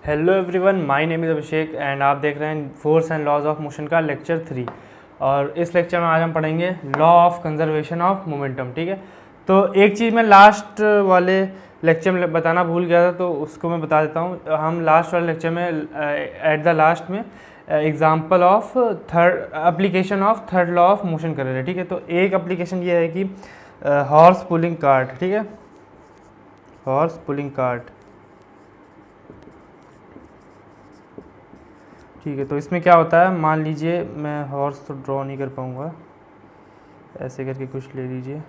Hello everyone, my name is Abhishek and आप देख रहे हैं force and laws of motion का लेक्चर 3। और इस लेक्चर में आज हम पढ़ेंगे law of conservation of momentum. ठीक है, तो एक चीज़ मैं लास्ट वाले लेक्चर में बताना भूल गया था, तो उसको मैं बता देता हूँ। हम लास्ट वाले लेक्चर में एट द लास्ट में example of application of third law of motion कर रहे थे। ठीक है, तो एक एप्लीकेशन ये है कि हॉर्स पुलिंग कार्ट। ठीक है, हॉर्स पुलिंग कार्ट। ठीक है, तो इसमें क्या होता है, मान लीजिए मैं हॉर्स तो ड्रॉ नहीं कर पाऊँगा, ऐसे करके कुछ ले लीजिए।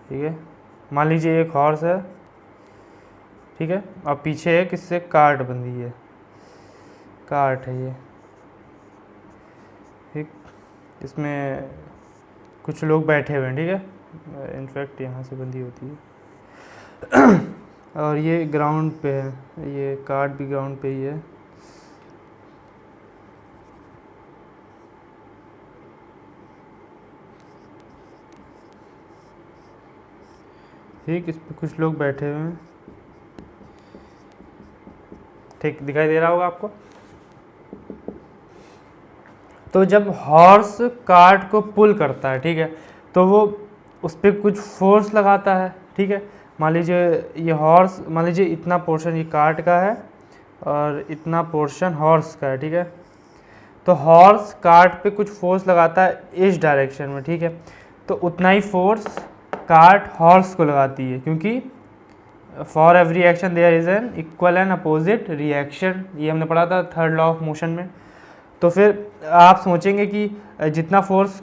ठीक है, मान लीजिए एक हॉर्स है। ठीक है, और पीछे एक इससे कार्ट बंधी है, कार्ट है ये। ठीक, इसमें कुछ लोग बैठे हुए हैं। ठीक है, इनफैक्ट यहाँ से बंधी होती है और ये ग्राउंड पे है, ये कार्ट भी ग्राउंड पे ही है। ठीक, इस पे कुछ लोग बैठे हुए हैं। ठीक, दिखाई दे रहा होगा आपको। तो जब हॉर्स कार्ट को पुल करता है, ठीक है, तो वो उस पर कुछ फोर्स लगाता है। ठीक है, मान लीजिए ये हॉर्स, मान लीजिए इतना पोर्शन ये कार्ट का है और इतना पोर्शन हॉर्स का है। ठीक है, तो हॉर्स कार्ट पे कुछ फोर्स लगाता है इस डायरेक्शन में। ठीक है, तो उतना ही फोर्स कार्ट हॉर्स को लगाती है, क्योंकि for every action there is an equal and opposite reaction. ये हमने पढ़ा था थर्ड लॉ ऑफ मोशन में। तो फिर आप सोचेंगे कि जितना फोर्स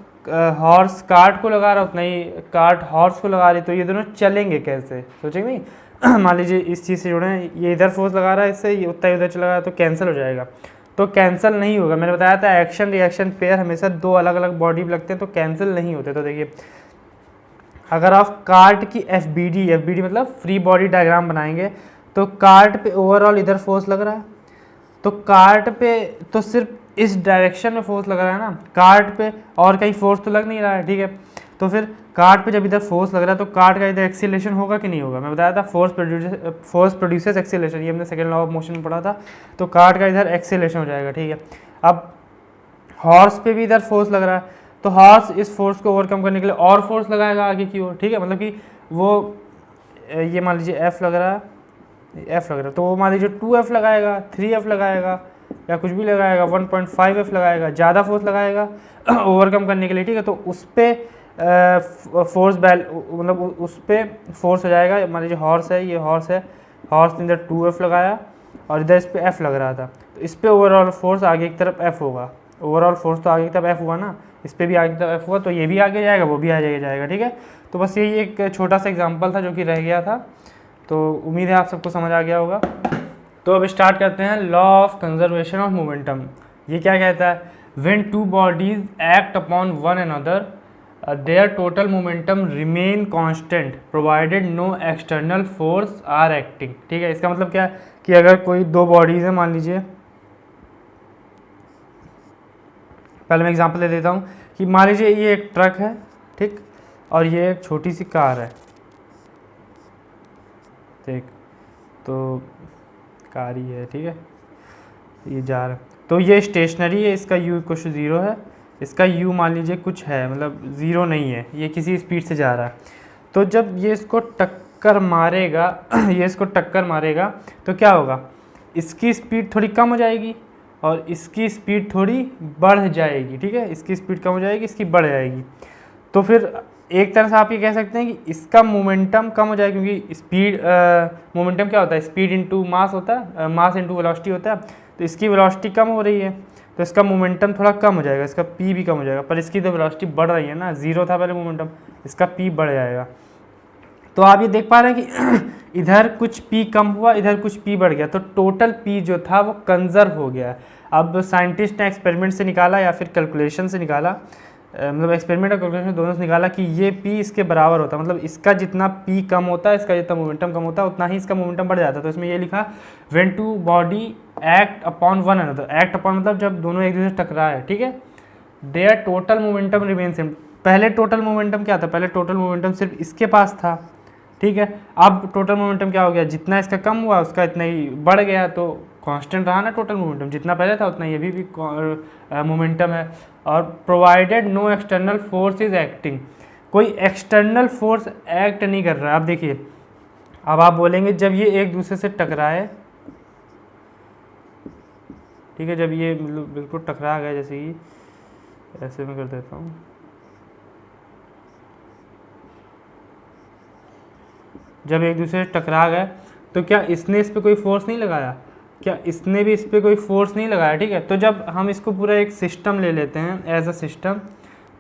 हॉर्स कार्ट को लगा रहा उतना ही कार्ट हॉर्स को लगा रही, तो ये दोनों चलेंगे कैसे, सोचेंगे नहीं। मान लीजिए इस चीज़ से जुड़े हैं, ये इधर फोर्स लगा रहा है, इससे ये उतना ही उधर चला रहा, तो कैंसिल हो जाएगा। तो कैंसिल नहीं होगा। मैंने बताया था एक्शन रिएक्शन पेयर हमेशा दो अलग अलग बॉडी में लगते हैं, तो कैंसिल नहीं होते। तो देखिए, अगर आप कार्ट की एफ बी डी मतलब फ्री बॉडी डायग्राम बनाएंगे, तो कार्ट पे ओवरऑल इधर फोर्स लग रहा है, तो कार्ट पे तो सिर्फ इस डायरेक्शन में फोर्स लग रहा है ना, कार्ट पे और कहीं फोर्स तो लग नहीं रहा है। ठीक है, तो फिर कार्ट पे जब इधर फोर्स लग रहा है तो कार्ट का इधर एक्सीलरेशन होगा कि नहीं होगा। मैं बताया था फोर्स प्रोड्यूसेस एक्सीलरेशन, ये हमने सेकेंड लॉ ऑफ मोशन में पढ़ा था। तो कार्ट का इधर एक्सीलरेशन हो जाएगा। ठीक है, अब हॉर्स पे भी इधर फोर्स लग रहा है, तो हॉर्स इस फोर्स को ओवरकम करने के लिए और फोर्स लगाएगा आगे की ओर। ठीक है, मतलब कि वो ये मान लीजिए एफ लग रहा है, एफ लग रहा है, तो वो मान लीजिए 2F लगाएगा, 3F लगाएगा, या कुछ भी लगाएगा, 1.5F लगाएगा, ज़्यादा फोर्स लगाएगा ओवरकम करने के लिए। ठीक है, तो उस पर फोर्स मतलब उस पर फोर्स हो जाएगा। मान लीजिए हॉर्स है, ये हॉर्स है, हॉर्स ने इधर 2F लगाया और इधर इस पर F लग रहा था, तो इस पर ओवरऑल फोर्स आगे की तरफ F होगा। ओवरऑल फोर्स तो आगे की तरफ F हुआ ना, इस पर भी आगे की तरफ F हुआ, तो ये भी आगे जाएगा, वो भी आगे जाएगा। ठीक है, तो बस यही एक छोटा सा एग्जाम्पल था जो कि रह गया था। तो उम्मीद है आप सबको समझ आ गया होगा। तो अब स्टार्ट करते हैं law of conservation of momentum. ये क्या कहता है, when two bodies act upon one another there total momentum remain constant provided no external force are acting. ठीक है, इसका मतलब क्या है कि अगर कोई दो बॉडीज है, मान लीजिए, पहले मैं एग्जांपल दे देता हूँ कि मान लीजिए ये एक ट्रक है, ठीक, और ये एक छोटी सी कार है। ठीक, तो कार ही है। ठीक है, ये जा रहा है, तो ये स्टेशनरी है, इसका u इक्वल टू 0 है, इसका u मान लीजिए कुछ है, मतलब 0 नहीं है, ये किसी स्पीड से जा रहा है। तो जब ये इसको टक्कर मारेगा ये इसको टक्कर मारेगा, तो क्या होगा, इसकी स्पीड थोड़ी कम हो जाएगी और इसकी स्पीड थोड़ी बढ़ जाएगी। ठीक है, इसकी स्पीड कम हो जाएगी, इसकी बढ़ जाएगी। तो फिर एक तरह से आप ये कह सकते हैं कि इसका मोमेंटम कम हो जाएगा, क्योंकि स्पीड मोमेंटम क्या होता है, स्पीड इनटू मास होता है, मास इनटू वेलोसिटी होता है। तो इसकी वेलोसिटी कम हो रही है, तो इसका मोमेंटम थोड़ा कम हो जाएगा, इसका पी भी कम हो जाएगा। पर इसकी तो वेलोसिटी बढ़ रही है ना, 0 था पहले मोमेंटम, इसका पी बढ़ जाएगा। तो आप ये देख पा रहे हैं कि इधर कुछ पी कम हुआ, इधर कुछ पी बढ़ गया, तो टोटल पी जो था वो कंजर्व हो गया। अब साइंटिस्ट ने एक्सपेरिमेंट से निकाला या फिर कैलकुलेशन से निकाला, मतलब एक्सपेरिमेंट और कैलकुलेशन दोनों से निकाला कि ये पी इसके बराबर होता है, मतलब इसका जितना पी कम होता है, इसका जितना मोमेंटम कम होता है, उतना ही इसका मोमेंटम बढ़ जाता है। तो इसमें ये लिखा, when two body act upon one another, act upon मतलब जब दोनों एक दूसरे से टकराए। ठीक है, there total momentum remain same. पहले टोटल मोमेंटम क्या था, पहले टोटल मोमेंटम सिर्फ इसके पास था, ठीक है। अब टोटल मोमेंटम क्या हो गया, जितना इसका कम हुआ उसका इतना ही बढ़ गया, तो कांस्टेंट रहा ना टोटल मोमेंटम, जितना पहले था उतना ही अभी भी मोमेंटम है। और provided no external force is acting, कोई एक्सटर्नल फोर्स एक्ट नहीं कर रहा है। अब देखिए, अब आप बोलेंगे जब ये एक दूसरे से टकराए, ठीक है, जब ये बिल्कुल टकरा गया, जैसे कि ऐसे में कर देता हूँ, जब एक दूसरे से टकरा गए तो क्या इसने इस पर कोई फोर्स नहीं लगाया, क्या इसने भी इस पर कोई फोर्स नहीं लगाया, ठीक है। तो जब हम इसको पूरा एक सिस्टम ले लेते हैं एज अ सिस्टम,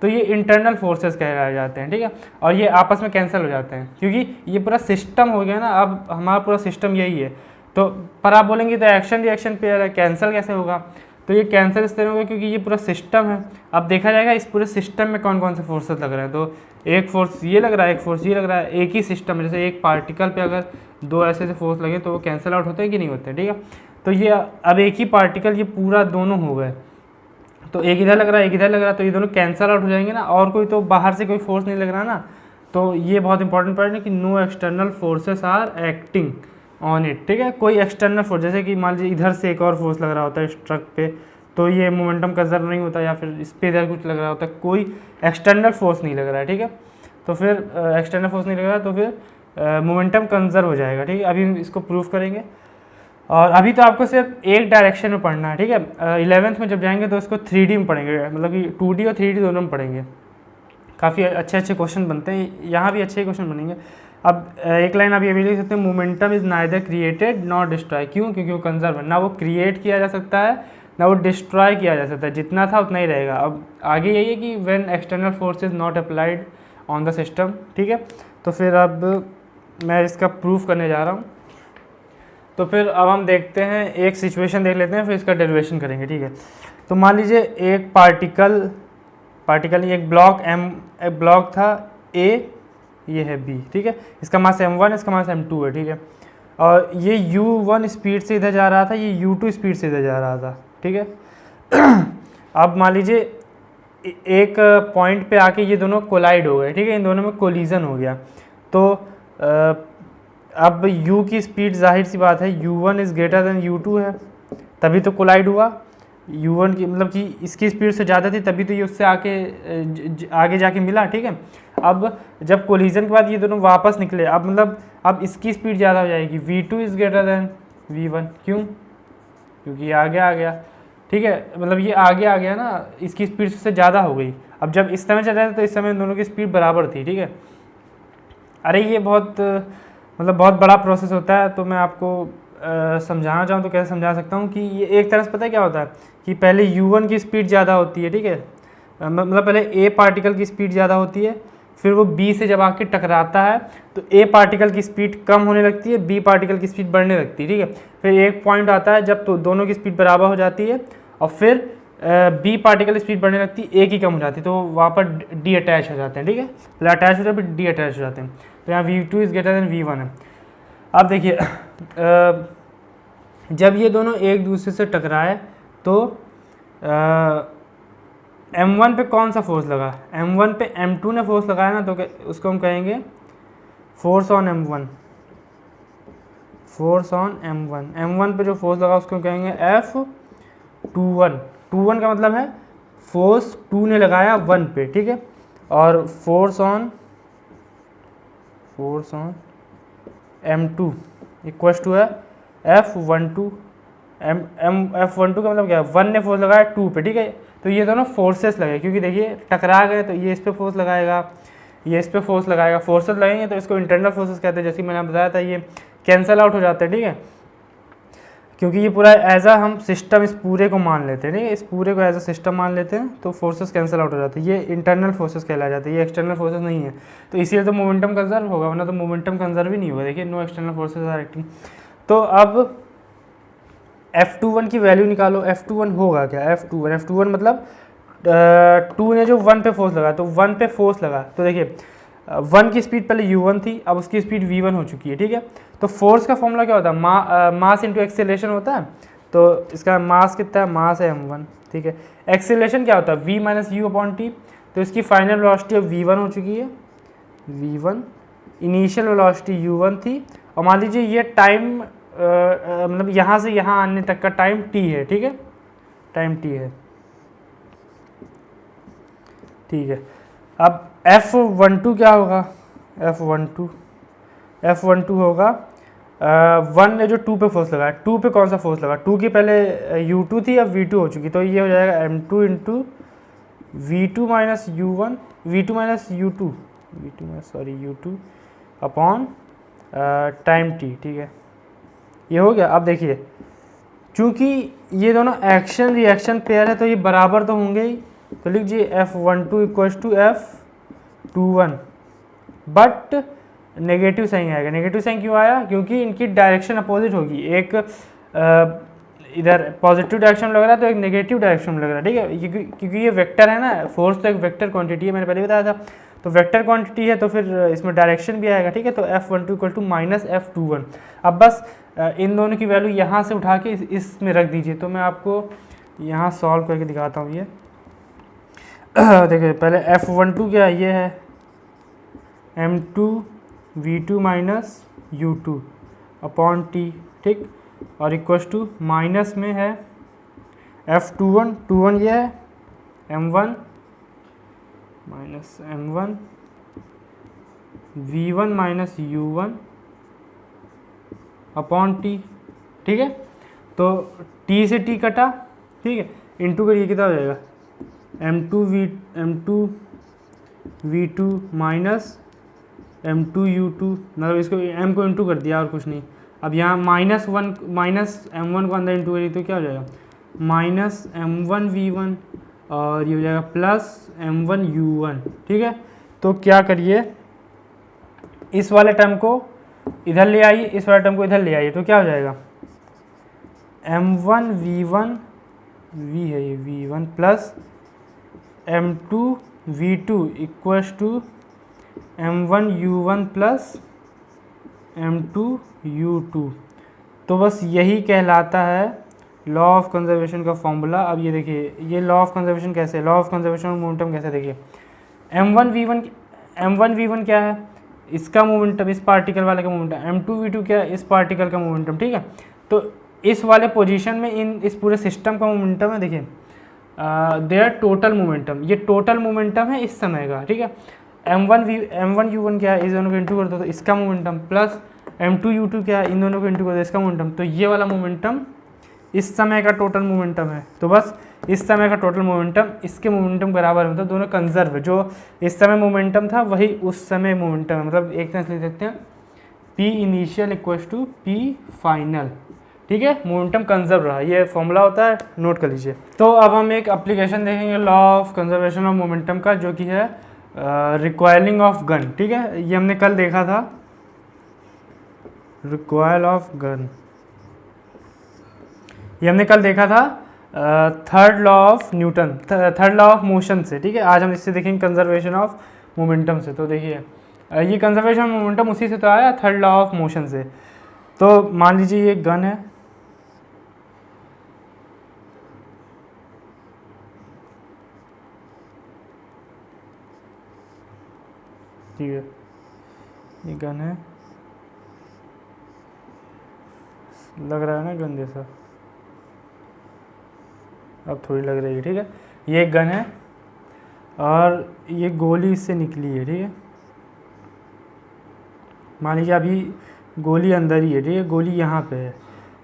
तो ये इंटरनल फोर्सेस कहलाए जाते हैं, ठीक है। और ये आपस में कैंसिल हो जाते हैं, क्योंकि ये पूरा सिस्टम हो गया ना, अब हमारा पूरा सिस्टम यही है। तो पर आप बोलेंगे तो एक्शन रिएक्शन पे कैंसिल कैसे होगा, तो ये कैंसिल इस तरह होगा क्योंकि ये पूरा सिस्टम है। अब देखा जाएगा इस पूरे सिस्टम में कौन कौन से फोर्सेस लग रहे हैं, तो एक फोर्स ये लग रहा है, एक फोर्स ये लग रहा है, एक ही सिस्टम है। जैसे एक पार्टिकल पे अगर दो ऐसे फोर्स लगे तो वो कैंसिल आउट होते हैं कि नहीं होते, ठीक है। तो ये अब एक ही पार्टिकल, ये पूरा दोनों हो गए, तो एक इधर लग रहा है एक इधर लग रहा है, तो ये दोनों कैंसिल आउट हो जाएंगे ना, और कोई तो बाहर से कोई फोर्स नहीं लग रहा ना। तो ये बहुत इंपॉर्टेंट पॉइंट है कि no external forces are acting on it, ठीक है। कोई एक्सटर्नल फोर्स, जैसे कि मान लीजिए इधर से एक और फोर्स लग रहा होता है इस ट्रक पे, तो ये मोमेंटम कंजर्व नहीं होता, या फिर इस पे इधर कुछ लग रहा होता है, कोई एक्सटर्नल फोर्स नहीं लग रहा है, ठीक है। तो फिर एक्सटर्नल फोर्स नहीं लग रहा, तो फिर मोमेंटम कंजर्व हो जाएगा, ठीक है। अभी हम इसको प्रूव करेंगे, और अभी तो आपको सिर्फ एक डायरेक्शन में पढ़ना है, ठीक है। 11th में जब जाएंगे तो इसको 3D में पढ़ेंगे, मतलब कि 2D और 3D दोनों में पढ़ेंगे। काफ़ी अच्छे अच्छे क्वेश्चन बनते हैं, यहाँ भी अच्छे क्वेश्चन बनेंगे। अब एक लाइन आप ये भी लिख सकते हैं, momentum is neither created not destroy, क्यों, क्योंकि वो कंजर्व है, ना वो क्रिएट किया जा सकता है ना वो डिस्ट्रॉय किया जा सकता है, जितना था उतना ही रहेगा। अब आगे यही है कि when external force is not applied on the system, ठीक है। तो फिर अब मैं इसका प्रूफ करने जा रहा हूँ। तो फिर अब हम देखते हैं, एक सिचुएशन देख लेते हैं, फिर इसका डेरिवेशन करेंगे, ठीक है। तो मान लीजिए एक पार्टिकल एक ब्लॉक था A, ये है B, ठीक है। इसका मास m1, इसका मास m2 है, ठीक है। और ये u1 स्पीड से इधर जा रहा था, ये u2 स्पीड से इधर जा रहा था, ठीक है। अब मान लीजिए एक पॉइंट पे आके ये दोनों कोलाइड हो गए, ठीक है, इन दोनों में कोलिजन हो गया। तो अब u की स्पीड जाहिर सी बात है u1 is greater than u2 है, तभी तो कोलाइड हुआ। u1 की मतलब कि इसकी स्पीड से ज़्यादा थी, तभी तो ये उससे आगे जाके मिला, ठीक है। अब जब कोलिजन के बाद ये दोनों वापस निकले, अब मतलब अब इसकी स्पीड ज़्यादा हो जाएगी, v2 is greater than v1, क्यों, क्योंकि ये आगे आ गया, ठीक है। मतलब ये आगे आ गया ना, इसकी स्पीड से ज़्यादा हो गई। अब जब इस समय चल रहा था तो इस समय दोनों की स्पीड बराबर थी, ठीक है। अरे ये बहुत बहुत बड़ा प्रोसेस होता है, तो मैं आपको समझाना चाहूँ तो कैसे समझा सकता हूँ कि ये एक तरह से पता है क्या होता है कि पहले u1 की स्पीड ज़्यादा होती है, ठीक है। मतलब पहले A पार्टिकल की स्पीड ज़्यादा होती है, फिर वो B से जब आके टकराता है तो A पार्टिकल की स्पीड कम होने लगती है, B पार्टिकल की स्पीड बढ़ने लगती है, ठीक है। फिर एक पॉइंट आता है जब तो दोनों की स्पीड बराबर हो जाती है, और फिर B पार्टिकल की स्पीड बढ़ने लगती है, A की कम हो जाती है, तो वहाँ पर डी अटैच हो जाते हैं, ठीक है। पहले अटैच होते हैं फिर डी अटैच हो जाते हैं। तो यहाँ v2 is greater than v1 है। अब देखिए जब ये दोनों एक दूसरे से टकराए तो m1 पे कौन सा फोर्स लगा, m1 पे m2 ने फोर्स लगाया ना, तो उसको हम कहेंगे फोर्स ऑन m1, m1 पे जो फोर्स लगा उसको हम कहेंगे F21। 21 का मतलब है फोर्स 2 ने लगाया 1 पे, ठीक है। और force on m2 equals to है F12। F12 का मतलब क्या है, 1 ने फोर्स लगाया 2 पे, ठीक है। तो ये दोनों फोर्सेस लगे, क्योंकि देखिए टकरा गए तो ये इस पे फोर्स लगाएगा, ये इस पे फोर्स लगाएगा, फोर्सेस लगेंगे तो इसको इंटरनल फोर्सेस कहते हैं। जैसे मैंने बताया था ये कैंसिल आउट हो जाते हैं, ठीक है, क्योंकि ये पूरा एज अ हम सिस्टम इस पूरे को मान लेते हैं, ठीक है, इस पूरे को एज अ सिस्टम मान लेते हैं, तो फोर्सेस कैंसिल आउट हो जाते हैं। ये इंटरनल फोर्सेस कहलाए जाते हैं, ये एक्सटर्नल फोर्सेस नहीं है, तो इसीलिए तो मोमेंटम कंजर्व होगा, वरना तो मोमेंटम कंजर्व ही नहीं होगा। देखिए no external forces are acting. तो अब F21 की वैल्यू निकालो, F21 होगा क्या, F21 मतलब 2 ने जो 1 पे फोर्स लगा, तो 1 पे फोर्स लगा, तो देखिए 1 की स्पीड पहले u1 थी, अब उसकी स्पीड v1 हो चुकी है, ठीक है। तो फोर्स का फॉर्मूला क्या होता है, मास इंटू एक्सेलरेशन होता है। तो इसका मास कितना है, मास है m1, ठीक है। एक्सेलरेशन क्या होता है, v minus u upon t, तो इसकी फाइनल वेलोसिटी अब v1 हो चुकी है, v1 इनिशियल वेलोसिटी u1 थी, और मान लीजिए ये टाइम मतलब यहाँ से यहाँ आने तक का टाइम t है, ठीक है, टाइम t है, ठीक है। अब F12 क्या होगा, F12 होगा 1 ने जो 2 पे फोर्स लगाया, 2 पे कौन सा फोर्स लगा, 2 की पहले u2 थी, अब v2 हो चुकी, तो ये हो जाएगा m2 into v2 minus u1, v2 minus u2 u2 upon time t, ठीक है, ये हो गया। अब देखिए चूंकि ये दोनों एक्शन रिएक्शन पेयर है तो ये बराबर तो होंगे ही, तो लिख दीजिए F12 equals to F21, but negative sign आएगा। नेगेटिव साइन क्यों आया, क्योंकि इनकी डायरेक्शन अपोजिट होगी, एक इधर पॉजिटिव डायरेक्शन में लग रहा है तो एक नेगेटिव डायरेक्शन में लग रहा है, ठीक है, क्योंकि ये वेक्टर है ना, फोर्स तो एक वेक्टर क्वांटिटी है, मैंने पहले बताया था, तो वेक्टर क्वांटिटी है तो फिर इसमें डायरेक्शन भी आएगा, ठीक है। तो F12 equal to minus F21। अब बस इन दोनों की वैल्यू यहाँ से उठा के इसमें रख दीजिए, तो मैं आपको यहाँ सॉल्व करके दिखाता हूँ। ये देखिए पहले F12 क्या है, ये है m2 v2 minus u2 upon t, ठीक, और इक्वल्स टू माइनस में है F21 ये है m1 minus m1 v1 minus u1 upon t, ठीक है। तो t से t कटा, ठीक है, इंटू करिए कितना हो जाएगा m2 v2 minus m2 u2, मतलब इसको m को इंटू कर दिया और कुछ नहीं। अब यहाँ माइनस m1 को अंदर इंटू करिए तो क्या हो जाएगा माइनस m1 v1 और ये हो जाएगा प्लस m1 u1, ठीक है। तो क्या करिए, इस वाले टर्म को इधर ले आइए, इस वाले टर्म को इधर ले आइए, तो क्या हो जाएगा m1 v1 v है ये v1 plus m2 v2 equals to m1 u1 plus m2 u2। तो बस यही कहलाता है लॉ ऑफ कंजर्वेशन का फॉर्मूला। अब ये देखिए, ये लॉ ऑफ कंजर्वेशन कैसे, law of conservation of momentum कैसे, देखिए m1 v1 क्या है, इसका मोमेंटम, इस पार्टिकल वाले का मोमेंटम, m2 v2 क्या है, इस पार्टिकल का मोमेंटम, ठीक है। तो इस वाले पोजीशन में इस पूरे सिस्टम का मोमेंटम है, देखिए देयर टोटल मोमेंटम, ये टोटल मोमेंटम है इस समय का, ठीक है। m1 u1 क्या है, इस दोनों को इंटू कर दो तो इसका मोमेंटम, प्लस m2 u2 क्या है, इन दोनों को इंटू कर दो इसका मोमेंटम, तो ये वाला मोमेंटम इस समय का टोटल मोमेंटम है। तो बस इस समय का टोटल मोमेंटम इसके मोमेंटम बराबर है, मतलब दोनों कंजर्व है, जो इस समय मोमेंटम था वही उस समय मोमेंटम है, मतलब एक तरह से लिख सकते हैं P initial equals to P final, ठीक है, मोमेंटम कंजर्व रहा, ये फॉर्मूला होता है, नोट कर लीजिए। तो अब हम एक एप्लीकेशन देखेंगे law of conservation of momentum का, जो कि है रिकॉइलिंग ऑफ गन, ठीक है, ये हमने कल देखा था, रिकॉइल ऑफ गन, ये हमने कल देखा था third law of Newton, third law of motion से, ठीक है। आज हम इससे देखेंगे कंजर्वेशन ऑफ मोमेंटम से। तो देखिए ये कंजर्वेशन ऑफ मोमेंटम उसी से तो आया, थर्ड लॉ ऑफ मोशन से। तो मान लीजिए ये गन है, ठीक है, ये गन है, लग रहा है ना गन जैसा, अब थोड़ी लग रही है, ठीक है। ये एक गन है और ये गोली इससे निकली है, ठीक है, मान लीजिए अभी गोली अंदर ही है, ठीक है, गोली यहाँ पे है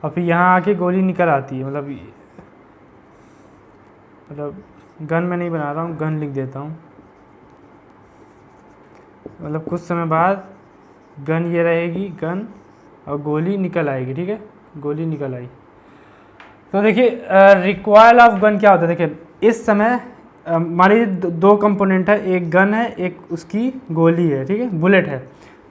और फिर यहाँ आके गोली निकल आती है, मतलब गन में नहीं बना रहा हूँ, गन लिख देता हूँ, मतलब कुछ समय बाद गन ये रहेगी गन और गोली निकल आएगी, ठीक है, गोली निकल आई। तो देखिए रिकॉइल ऑफ गन क्या होता है, देखिए इस समय मान लीजिए दो कंपोनेंट है, एक गन है एक उसकी गोली है, ठीक है, बुलेट है।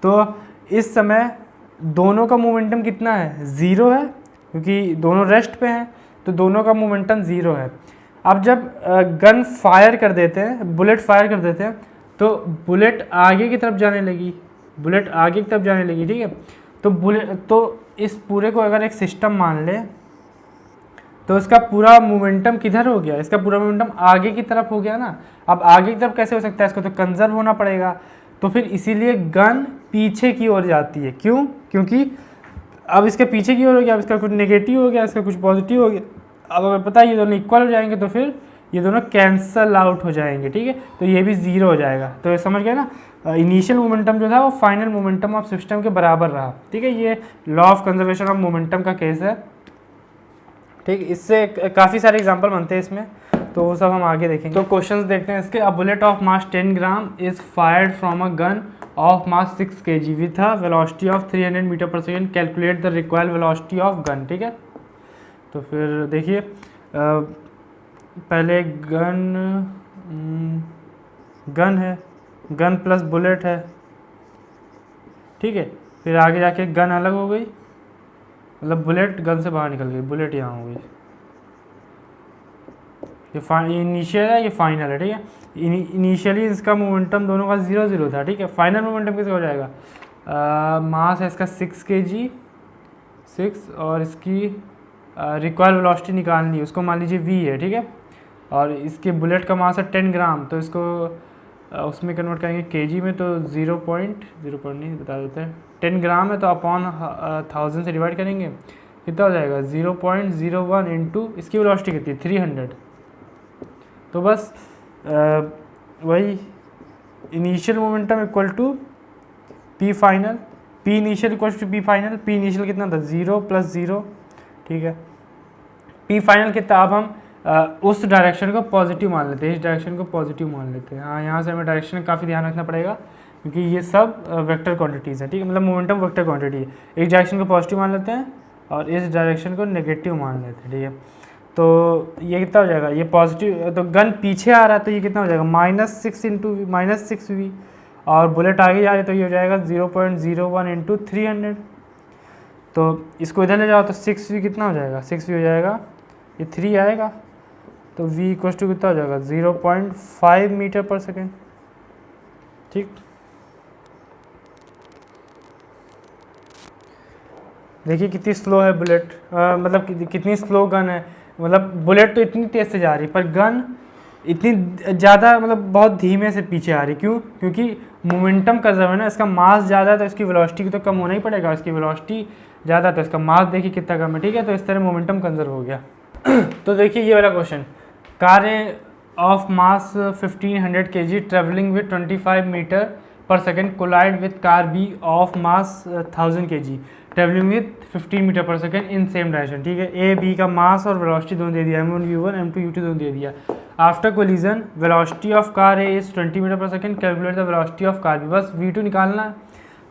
तो इस समय दोनों का मोमेंटम कितना है, ज़ीरो है, क्योंकि दोनों रेस्ट पे हैं, तो दोनों का मोमेंटम ज़ीरो है। अब जब गन फायर कर देते हैं, बुलेट फायर कर देते हैं, तो बुलेट आगे की तरफ जाने लगी, बुलेट आगे की तरफ जाने लगी, ठीक है। तो बुलेट, तो इस पूरे को अगर एक सिस्टम मान ले तो इसका पूरा मोमेंटम किधर हो गया, इसका पूरा मोमेंटम आगे की तरफ हो गया ना। अब आगे की तरफ कैसे हो सकता है, इसको तो कंजर्व होना पड़ेगा। तो फिर इसीलिए गन पीछे की ओर जाती है। क्यों? क्योंकि अब इसके पीछे की ओर हो गया, अब इसका कुछ नेगेटिव हो गया, इसका कुछ पॉजिटिव हो गया। अब अगर पता है ये दोनों इक्वल हो जाएंगे तो फिर ये दोनों कैंसल आउट हो जाएंगे, ठीक है। तो ये भी ज़ीरो हो जाएगा। तो ये समझ गए ना, इनिशियल मोमेंटम जो था वो फाइनल मोमेंटम ऑफ सिस्टम के बराबर रहा, ठीक है। ये law of conservation of momentum का केस है, ठीक। इससे काफ़ी सारे एग्जांपल बनते हैं इसमें, तो वो सब हम आगे देखेंगे। तो क्वेश्चंस देखते हैं इसके। A bullet of mass 10 gram is fired from a gun of mass 6 kg with a velocity of 300 metre per second, calculate the required velocity of gun, ठीक है। तो फिर देखिए पहले गन है, गन प्लस बुलेट है, ठीक है। फिर आगे जाके गन अलग हो गई, मतलब बुलेट गन से बाहर निकल गई, बुलेट यहाँ हो गई। ये इनिशियल है, ये फाइनल है, ठीक है। इनिशियली इसका मोमेंटम दोनों का 0-0 था, ठीक है। फाइनल मोमेंटम किसका हो जाएगा? मास है इसका 6 kg, 6, और इसकी रिक्वायर्ड वेलोसिटी निकालनी है, उसको मान लीजिए v है, ठीक है। और इसके बुलेट का मास है 10 ग्राम, तो इसको उसमें कन्वर्ट करेंगे kg में, तो 0 नहीं बता देते हैं। 10 ग्राम है तो अपॉन 1000 से डिवाइड करेंगे, कितना हो जाएगा? 0.01 इंटू इसकी वेलोसिटी कितनी है? 300। तो बस वही initial momentum equal to P final, P initial equal to P final. P initial कितना था? 0 + 0, ठीक है। पी फाइनल कितना? अब हम उस डायरेक्शन को पॉजिटिव मान लेते हैं, इस डायरेक्शन को पॉजिटिव मान लेते हैं। हाँ, यहाँ से हमें डायरेक्शन काफ़ी ध्यान रखना पड़ेगा, क्योंकि ये सब वेक्टर क्वांटिटीज़ हैं, ठीक है। मतलब मोमेंटम वेक्टर क्वांटिटी है। एक डायरेक्शन को पॉजिटिव मान लेते हैं और इस डायरेक्शन को नेगेटिव मान लेते हैं, ठीक है। तो ये कितना हो जाएगा? ये पॉजिटिव, तो गन पीछे आ रहा है तो ये कितना हो जाएगा? -6 इंटू -6v, और बुलेट आगे जा रही है तो ये हो जाएगा 0.01 इंटू 300। तो इसको इधर ले जाओ तो 6v कितना हो जाएगा? 6v हो जाएगा, ये 3 आएगा, तो v इक्वल टू कितना हो जाएगा? 0.5 मीटर पर सेकेंड, ठीक। देखिए कितनी स्लो है बुलेट, मतलब कितनी स्लो गन है। मतलब बुलेट तो इतनी तेज़ से जा रही है, पर गन इतनी ज़्यादा, मतलब बहुत धीमे से पीछे आ रही। क्यों? क्योंकि मोमेंटम कंजर्व है ना, इसका मास ज़्यादा है तो इसकी वेलोसिटी तो कम होना ही पड़ेगा। इसकी वेलोसिटी ज़्यादा तो इसका मास देखिए कितना कम है, ठीक है। तो इस तरह मोमेंटम कंजर्व हो गया। तो देखिए ये वाला question, car of mass 1500 kg travelling with 25 metre per second collide with car B of mass 1000 kg travelling with 15 metre per second in same direction, ठीक है। ए बी का मास और वेलोसिटी दोनों दे दिया, m1 u1 m2 u2 दोनों दे दिया। After collision velocity of car A is 20 metre per second, calculate the velocity of car B. बस v2 निकालना है,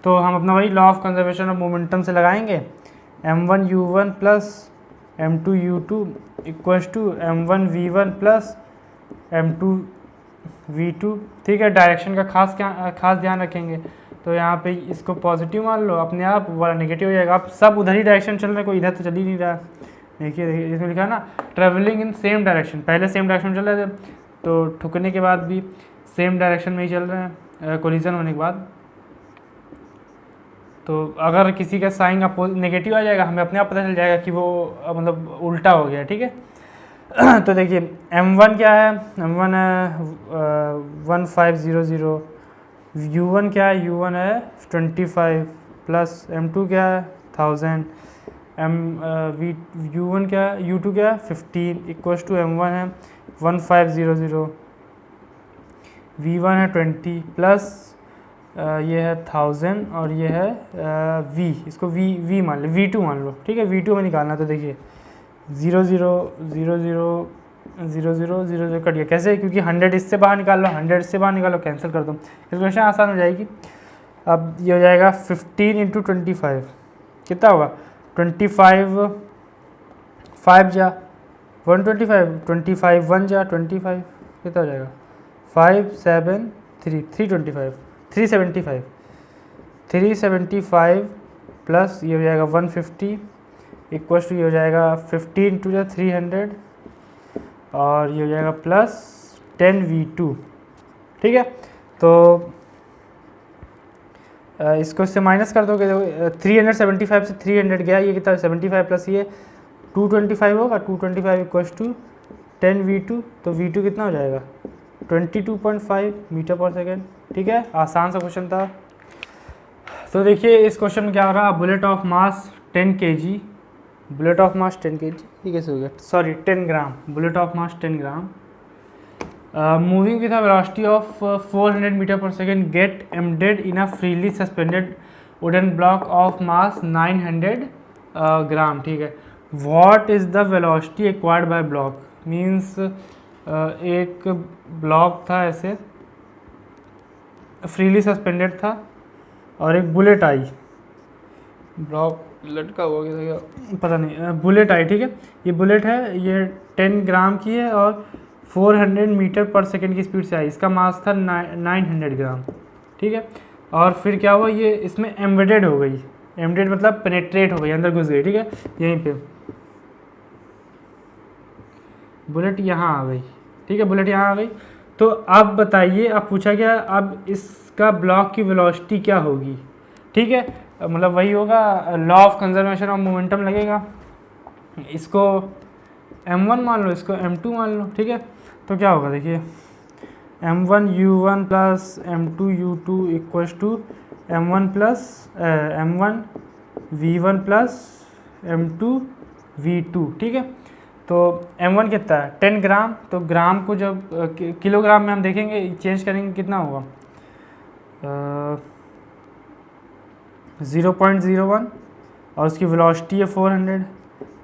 तो हम अपना वही law of conservation of momentum से लगाएंगे। m1 u1 plus m2 u2 equals to m1 v1 plus m2 v2, ठीक है। डायरेक्शन का खास ध्यान रखेंगे। तो यहाँ पे इसको पॉजिटिव मान लो, अपने आप वाला नेगेटिव हो जाएगा। अब सब उधर ही डायरेक्शन चल रहे हैं, कोई इधर तो चल ही नहीं रहा। देखिए इसमें लिखा है ना, ट्रेवलिंग इन सेम डायरेक्शन। पहले सेम डायरेक्शन में चल रहे थे, तो ठुकने के बाद भी सेम डायरेक्शन में ही चल रहे हैं, कोलिजन होने के बाद। तो अगर किसी का साइन नेगेटिव आ जाएगा, हमें अपने आप पता चल जाएगा कि वो मतलब उल्टा हो गया, ठीक है। तो देखिए m1 क्या है? m1 है 1500, u1 क्या है? u1 है 25 प्लस m2 क्या है? 1000, u1 क्या है? u2 क्या है? 15 इक्वल्स टू m1 है 1500, v1 है 20 प्लस ये है 1000 और ये है v, इसको v मान लो, v2 मान लो, ठीक है। v2 में निकालना, तो देखिए 0 0 0 0 0 0 0 0 कट गया। कैसे? क्योंकि 100 इससे बाहर निकाल लो, 100 इससे बाहर निकालो, कैंसिल कर दो। कैलकुलेशन आसान हो जाएगी। अब ये हो जाएगा 15 इंटू 25, कितना होगा? 25 5 जा 125, 25 1 जा 25, कितना हो जाएगा? 5 7 3 325 375 375 प्लस ये हो जाएगा 150 इक्वल्स टू ये हो जाएगा 15 टू 300 और ये हो जाएगा प्लस 10v2, ठीक है। तो इसको इससे माइनस कर दोगे, 375 से 300 गया, ये कितना? 75 प्लस ये 225 होगा, 225 इक्वल्स टू 10v2। तो v2 कितना हो जाएगा? 22.5 मीटर पर सेकेंड। ठीक है, आसान सा क्वेश्चन था। तो देखिए इस क्वेश्चन में क्या हो रहा है, bullet of mass 10 kg, bullet of mass 10 kg, ये कैसे हो गया, sorry 10 gram, bullet of mass 10 gram, moving with a velocity of 400 metre per second, get embedded in a freely suspended wooden block of mass 900 gram. ठीक है, what is the velocity acquired by block, means एक block था ऐसे freely suspended था और एक bullet आई, block लटका हुआ क्या पता नहीं, बुलेट आई। ठीक है, ये बुलेट है, ये 10 ग्राम की है और 400 मीटर पर सेकेंड की स्पीड से आई, इसका मास था 900 ग्राम। ठीक है, और फिर क्या हुआ, ये इसमें एम्बेडेड हो गई, एम्बेडेड मतलब पेनेट्रेट हो गई, अंदर घुस गई। ठीक है, यहीं पे बुलेट यहाँ आ गई। ठीक है, बुलेट यहाँ आ गई। तो अब बताइए, अब पूछा गया अब इसका ब्लॉक की वेलोसिटी क्या होगी। ठीक है, मतलब वही होगा, law of conservation of momentum लगेगा, इसको m1 मान लो, इसको m2 मान लो। ठीक है, तो क्या होगा देखिए, m1 u1 plus m2 u2 equals to m1 m1 v1 plus m2 v2। ठीक है, तो m1 कितना है 10 ग्राम, तो ग्राम को जब किलोग्राम में हम देखेंगे चेंज करेंगे कितना होगा 0.01 और उसकी वेलोसिटी है 400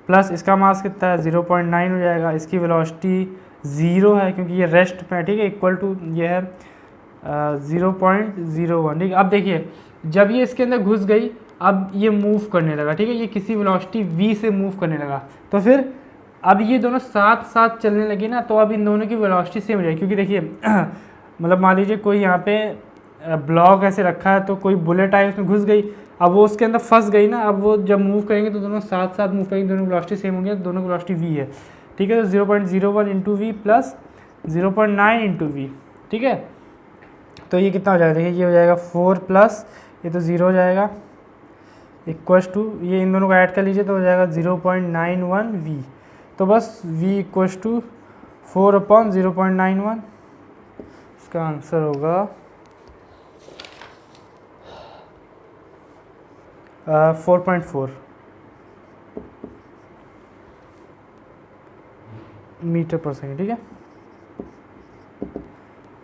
प्लस इसका मास कितना है 0.9 हो जाएगा, इसकी वेलोसिटी 0 है क्योंकि ये रेस्ट पे है। ठीक है, इक्वल टू ये है 0.01। ठीक है, अब देखिए जब ये इसके अंदर घुस गई, अब ये मूव करने लगा। ठीक है, ये किसी वेलोसिटी v से मूव करने लगा, तो फिर अब ये दोनों साथ साथ चलने लगे ना, तो अब इन दोनों की वेलोसिटी सेम हो जाएगी। क्योंकि देखिए मतलब मान लीजिए कोई यहाँ पे ब्लॉक ऐसे रखा है, तो कोई बुलेट आई उसमें घुस गई, अब वो उसके अंदर फंस गई ना, अब वो जब मूव करेंगे तो दोनों साथ साथ मूव करेंगे, दोनों वेलोसिटी सेम होंगे, दोनों की वेलोसिटी v है। ठीक है, तो 0.01 into v plus 0.9 into v. ठीक है, तो ये कितना हो जाएगा देखिए, ये हो जाएगा 4 प्लस ये तो 0 हो जाएगा इक्वल्स टू, ये इन दोनों को ऐड कर लीजिए तो हो जाएगा 0.91 वी। तो बस v इक्वल्स टू 4/0.91, इसका आंसर होगा 4.4 मीटर पर सेकेंड। ठीक है,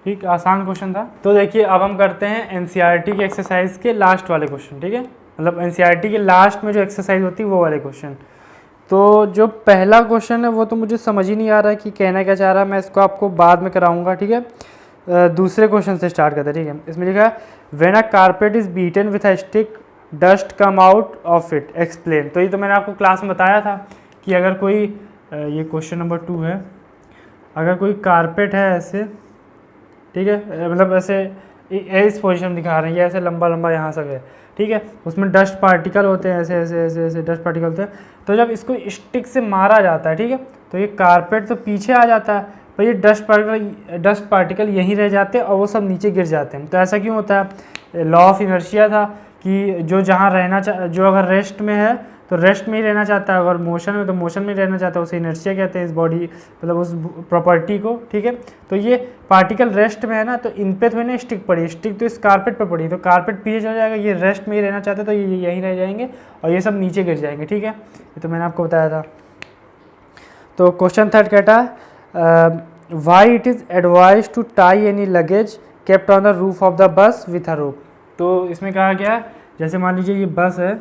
ठीक, आसान क्वेश्चन था। तो देखिए अब हम करते हैं एनसीईआरटी के एक्सरसाइज के लास्ट वाले क्वेश्चन। ठीक है, मतलब एनसीईआरटी के लास्ट में जो एक्सरसाइज होती है वो वाले क्वेश्चन। तो जो पहला क्वेश्चन है वो तो मुझे समझ ही नहीं आ रहा है कि कहना क्या चाह रहा है, मैं इसको आपको बाद में कराऊंगा। ठीक है, दूसरे क्वेश्चन से स्टार्ट करते हैं। ठीक है, इसमें लिखा है when a carpet is beaten with a stick dust come out of it, explain. तो ये तो मैंने आपको क्लास में बताया था कि अगर कोई ये क्वेश्चन नंबर 2 है, अगर कोई कारपेट है ऐसे, ठीक है, मतलब ऐसे इस पोजीशन में दिखा रहे हैं, ये ऐसे लंबा लंबा यहाँ से है। ठीक है, उसमें डस्ट पार्टिकल होते हैं, ऐसे ऐसे ऐसे ऐसे डस्ट पार्टिकल होते हैं। तो जब इसको स्टिक से मारा जाता है, ठीक है, तो ये कारपेट तो पीछे आ जाता है, पर ये डस्ट पार्टिकल यहीं रह जाते हैं और वो सब नीचे गिर जाते हैं। तो ऐसा क्यों होता है, लॉ ऑफ इनर्शिया था कि जो जहाँ रहना जो अगर रेस्ट में है तो रेस्ट में ही रहना चाहता है, अगर मोशन में तो मोशन में रहना चाहता है, उसे इनर्शिया कहते हैं इस बॉडी मतलब उस प्रॉपर्टी को। ठीक है, तो ये पार्टिकल रेस्ट में है ना, तो इन पे थोड़ी ना स्टिक पड़ी, स्टिक तो इस कारपेट पर पड़ी, तो कारपेट पीछे चला जाएगा, ये रेस्ट में ही रहना चाहते तो ये यहीं रह जाएंगे और ये सब नीचे गिर जाएंगे। ठीक है, ये तो मैंने आपको बताया था। तो क्वेश्चन थर्ड कहता है why it is advise to tie any luggage kept on the roof of the bus with a rope. तो इसमें कहा गया है, जैसे मान लीजिए ये बस है,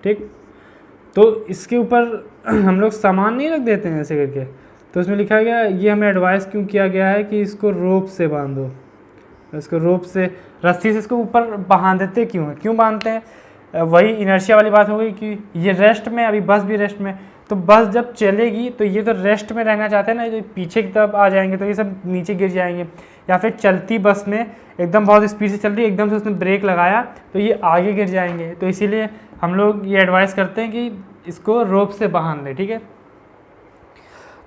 ठीक, तो इसके ऊपर हम लोग सामान नहीं रख देते हैं ऐसे करके, तो इसमें लिखा गया ये हमें एडवाइस क्यों किया गया है कि इसको रोप से बांधो, इसको रोप से रस्सी से इसको ऊपर बांध देते क्यों है, क्यों बांधते हैं, वही इनर्शिया वाली बात हो गई कि ये रेस्ट में, अभी बस भी रेस्ट में, तो बस जब चलेगी तो ये तो रेस्ट में रहना चाहते हैं ना, जो पीछे की तरफ आ जाएंगे तो ये सब नीचे गिर जाएंगे। या फिर चलती बस में एकदम बहुत स्पीड से चल रही है, एकदम से उसने ब्रेक लगाया तो ये आगे गिर जाएंगे, तो इसीलिए हम लोग ये एडवाइस करते हैं कि इसको रोप से बांध दें। ठीक है,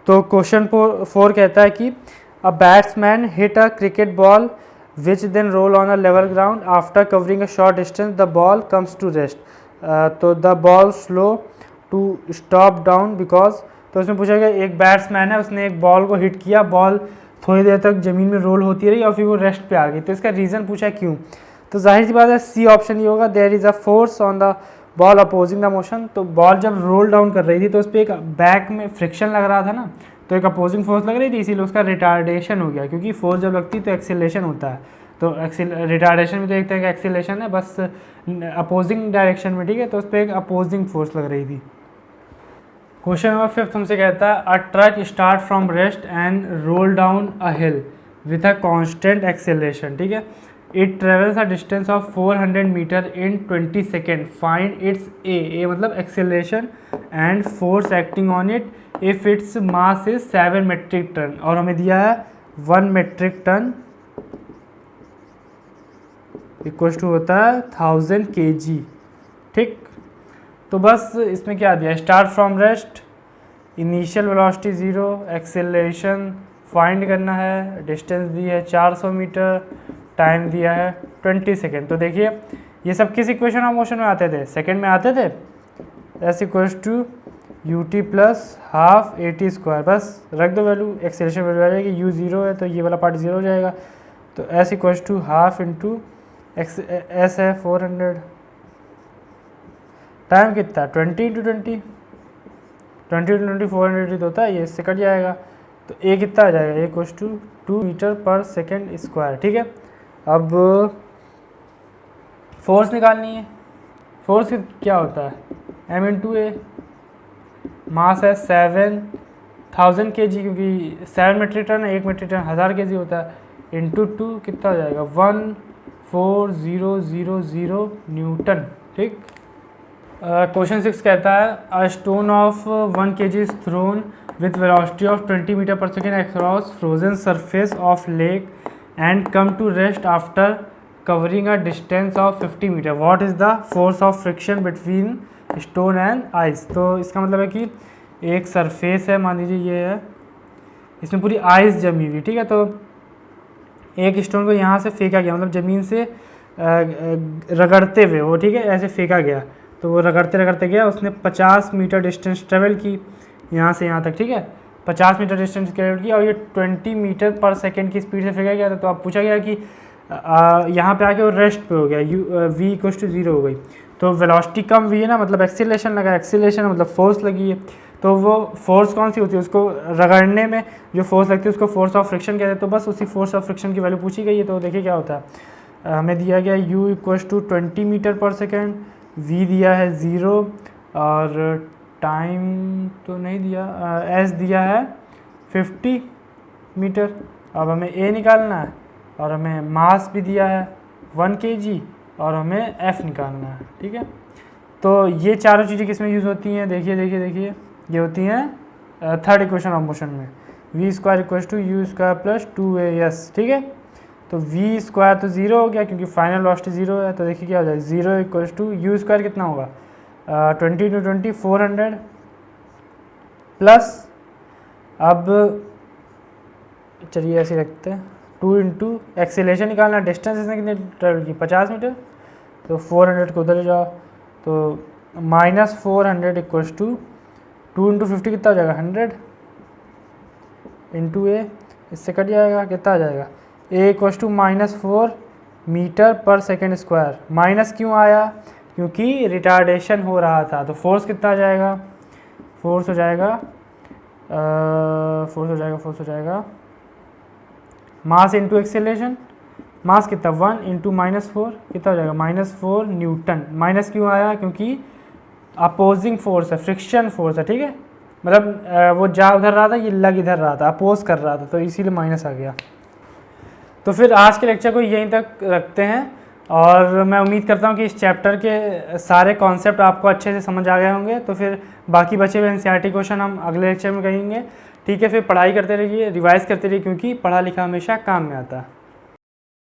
तो क्वेश्चन 4 कहता है कि a batsman hit a cricket ball which then roll on a level ground after covering a short distance the ball comes to rest, तो the ball slow to stop down because, तो उसमें पूछा गया एक batsman है, उसने एक ball को हिट किया, बॉल थोड़ी देर तक ज़मीन में रोल होती रही और फिर वो रेस्ट पे आ गई, तो इसका रीज़न पूछा क्यों। तो जाहिर सी बात है सी ऑप्शन ये होगा, there is a force on the ball opposing the motion. तो बॉल जब रोल डाउन कर रही थी तो उस पर एक बैक में फ्रिक्शन लग रहा था ना, तो एक अपोजिंग फोर्स लग रही थी, इसीलिए उसका रिटार्डेशन हो गया, क्योंकि फोर्स जब लगती है तो एक्सीलरेशन होता है, तो रिटार्डेशन में तो एक तरह का एक्सीलरेशन है, बस अपोजिंग डायरेक्शन में, ठीक है। तो उस पर एक अपोजिंग फोर्स लग रही थी। क्वेश्चन नंबर 5 हमसे कहता है a truck start from rest and roll down a hill with a constant acceleration, ठीक है। It travels a distance of 400 metre in 20 second, find its a मतलब acceleration and force acting on it if its mass is 7 metric tonne, और हमें दिया है 1 metric ton equal to होता है 1000 kg, ठीक। तो बस इसमें क्या दिया, start from rest, initial velocity 0, acceleration find करना है, डिस्टेंस दी है 400 मीटर, टाइम दिया है 20 सेकेंड। तो देखिए ये सब किस इक्वेशन ऑफ मोशन में आते थे, सेकेंड में आते थे, s equals to u t plus half a t square, बस रख दो वैल्यू, एक्सेलरेशन वैल्यू आ जाएगी, यू 0 है तो ये वाला पार्ट 0 हो जाएगा, तो s equals to half into s है 400, टाइम कितना 20 इंटू 20, 20 इंटू 20 400 होता है, ये इससे कट जाएगा, तो ए कितना आ जाएगा, ए equals to 2 metre per second square, ठीक है। अब फोर्स निकालनी है, फोर्स क्या होता है एम इंटू ए, मास है 7000 kg, क्योंकि 7 मेट्रिक टन है, 1 मेट्रिक टन 1000 kg होता है, इंटू 2 कितना हो जाएगा 14000 न्यूटन, ठीक। क्वेश्चन 6 कहता है a stone of 1 kg is thrown with velocity of 20 metre per second across frozen surface of lake and come to rest after covering a distance of 50 metre, what is the force of friction between stone and ice. तो इसका मतलब है कि एक surface है, मान लीजिए ये है, इसमें पूरी आइस जमी हुई, ठीक है। तो एक स्टोन को यहाँ से फेंका गया, मतलब ज़मीन से रगड़ते हुए वो, ठीक है, ऐसे फेंका गया, तो वो रगड़ते रगड़ते गया, उसने 50 मीटर डिस्टेंस ट्रेवल की यहाँ से यहाँ तक, ठीक है, 50 मीटर डिस्टेंस ट्रेवल की, और ये 20 मीटर पर सेकेंड की स्पीड से फेंका गया था। तो अब पूछा गया कि यहाँ पे आके वो रेस्ट पे हो गया, v इक्वल टू 0 हो गई, तो वेलोसिटी कम हुई है ना, मतलब एक्सीलरेशन लगा, एक्सीलरेशन मतलब फोर्स लगी है, तो वो फोर्स कौन सी होती है, उसको रगड़ने में जो फोर्स लगती है उसको फोर्स ऑफ फ्रिक्शन कहते हैं। तो बस उसी फोर्स ऑफ फ्रिक्शन की वैल्यू पूछी गई है। तो देखिए क्या होता है, हमें दिया गया u equal to 20 metre per second, v दिया है 0 और टाइम तो नहीं दिया, s दिया है 50 मीटर। अब हमें a निकालना है और हमें मास भी दिया है 1 kg और हमें f निकालना है, ठीक है। तो ये चारों चीज़ें किस में यूज़ होती हैं, देखिए देखिए देखिए, ये होती हैं थर्ड इक्वेशन ऑफ मोशन में, v square equal to u square plus 2as, ठीक है। तो v स्क्वायर तो 0 हो गया क्योंकि फाइनल वेलोसिटी 0 है, तो देखिए क्या हो जाएगा 0 इक्वल टू यू स्क्वायर कितना होगा 20 इंटू 20 400 प्लस, अब चलिए ऐसे रखते हैं 2 इंटू एक्सेलरेशन निकालना, डिस्टेंस इसने कितने ट्रेवल की 50 मीटर, तो 400 को उधर जाओ, तो -400 इक्वल्स टू 2 इंटू 50 कितना हो जाएगा 100 इंटू ए, इससे कट जाएगा, कितना आ जाएगा ए equals to -4 metre per second square. Minus क्यों आया, क्योंकि रिटार्डेशन हो रहा था, तो फोर्स कितना आ जाएगा, फोर्स हो जाएगा मास इंटू एक्सेलरेशन, मास कितना 1 इंटू -4 कितना हो जाएगा -4 न्यूटन। माइनस क्यों आया, क्योंकि अपोजिंग फोर्स है, फ्रिक्शन फोर्स है, ठीक है, मतलब वो जा उधर रहा था, ये लग इधर रहा था, अपोज कर रहा था, तो इसीलिए माइनस आ गया। तो फिर आज के लेक्चर को यहीं तक रखते हैं, और मैं उम्मीद करता हूँ कि इस चैप्टर के सारे कॉन्सेप्ट आपको अच्छे से समझ आ गए होंगे। तो फिर बाकी बचे हुए एनसीईआरटी क्वेश्चन हम अगले लेक्चर में कहेंगे, ठीक है। फिर पढ़ाई करते रहिए, रिवाइज करते रहिए, क्योंकि पढ़ा लिखा हमेशा काम में आता है।